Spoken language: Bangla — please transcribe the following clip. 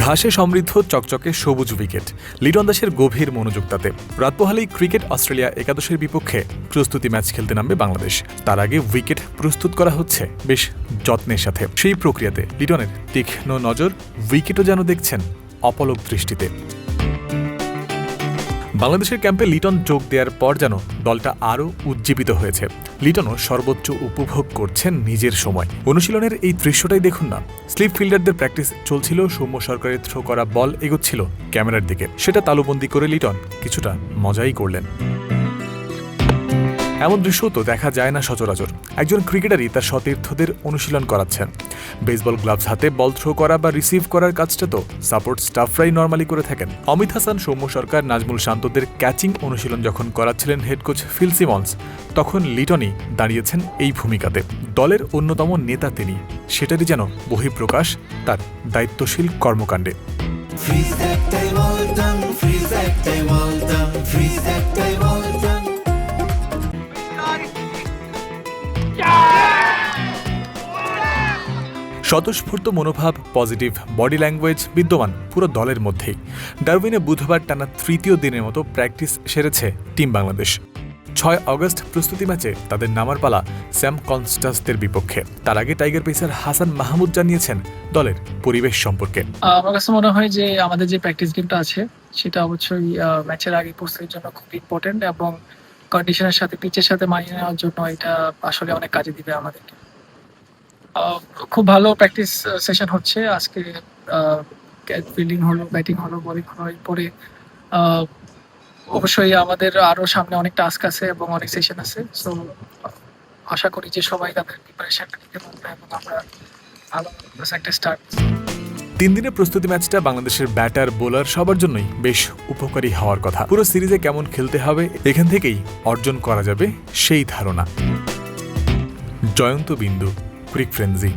ঘাসে সমৃদ্ধ চকচকে সবুজ উইকেট, লিটন দাসের গভীর মনোযোগ তাতে। রাত পোহালেই ক্রিকেট অস্ট্রেলিয়া একাদশের বিপক্ষে প্রস্তুতি ম্যাচ খেলতে নামবে বাংলাদেশ। তার আগে উইকেট প্রস্তুত করা হচ্ছে বেশ যত্নের সাথে। সেই প্রক্রিয়াতে লিটনের তীক্ষ্ণ নজর, উইকেটও যেন দেখছেন অপলক দৃষ্টিতে। বাংলাদেশের ক্যাম্পে লিটন যোগ দেওয়ার পর যেন দলটা আরও উজ্জীবিত হয়েছে। লিটনও সর্বোচ্চ উপভোগ করছেন নিজের সময়। অনুশীলনের এই দৃশ্যটাই দেখুন না। স্লিপ ফিল্ডারদের প্র্যাকটিস চলছিল, সৌম্য সরকারের থ্রো করা বল এগোচ্ছিল ক্যামেরার দিকে। সেটা তালুবন্দি করে লিটন কিছুটা মজাই করলেন। এমন দৃশ্য তো দেখা যায় না সচরাচর। একজন ক্রিকেটারই তার সতীর্থদের অনুশীলন করাচ্ছেন। বেসবল গ্লাভস হাতে বল থ্রো করা বা রিসিভ করার কাজটা তো সাপোর্ট স্টাফরাই নর্মালি করে থাকেন। অমিত হাসান, সৌম্য সরকার, নাজমুল শান্তদের ক্যাচিং অনুশীলন যখন করাচ্ছিলেন হেড কোচ ফিল সিমন্স, তখন লিটনই দাঁড়িয়েছেন এই ভূমিকাতে। দলের অন্যতম নেতা তিনি। সেটারই যেন বহিঃপ্রকাশ তার দায়িত্বশীল কর্মকাণ্ডে। স্বতঃস্ফূর্ত মনোভাব, পজিটিভ বডি ল্যাঙ্গুয়েজ বিদ্যমান পুরো দলের মধ্যেই। ডারউইনে বুধবার টানা তৃতীয় দিনের মতো প্র্যাকটিস সেরেছে টিম বাংলাদেশ। 6 আগস্ট প্রস্তুতি ম্যাচে তাদের নামার পালা স্যাম কনস্টান্সদের বিপক্ষে। তার আগে টাইগার পেসার হাসান মাহমুদ জানিয়েছেন দলের পরিবেশ সম্পর্কে। আমার কাছে মনে হয় যে আমাদের যে প্র্যাকটিস গেমটা আছে সেটা অবশ্যই ম্যাচের আগে প্রস্তুতির জন্য খুব ইম্পর্টেন্ট, এবং কন্ডিশনের সাথে পিচের সাথে মানিয়ে নেওয়ার জন্য এটা আসলে অনেক কাজে দিবে আমাদেরকে। খুব ভালো প্র্যাকটিস সেশন হচ্ছে আজকে। ফিল্ডিং হলো, ব্যাটিং হলো, বোলিং হলো। এরপরে অবশ্যই আমাদের আরো সামনে অনেক টাস্ক আছে এবং অনেক সেশন আছে। সো আশা করি যে সবাই তাদের প্রিপারেশনটা নিতে পারবে এবং আমরা ভালো একটা স্টার্ট। 3 দিনের প্রস্তুতি ম্যাচটা বাংলাদেশের ব্যাটার, বোলার সবার জন্যই বেশ উপকারী হওয়ার কথা। পুরো সিরিজে কেমন খেলতে হবে এখান থেকেই অর্জন করা যাবে সেই ধারণা। জয়ন্ত বিন্দু, ক্রিক ফ্রেন্সি।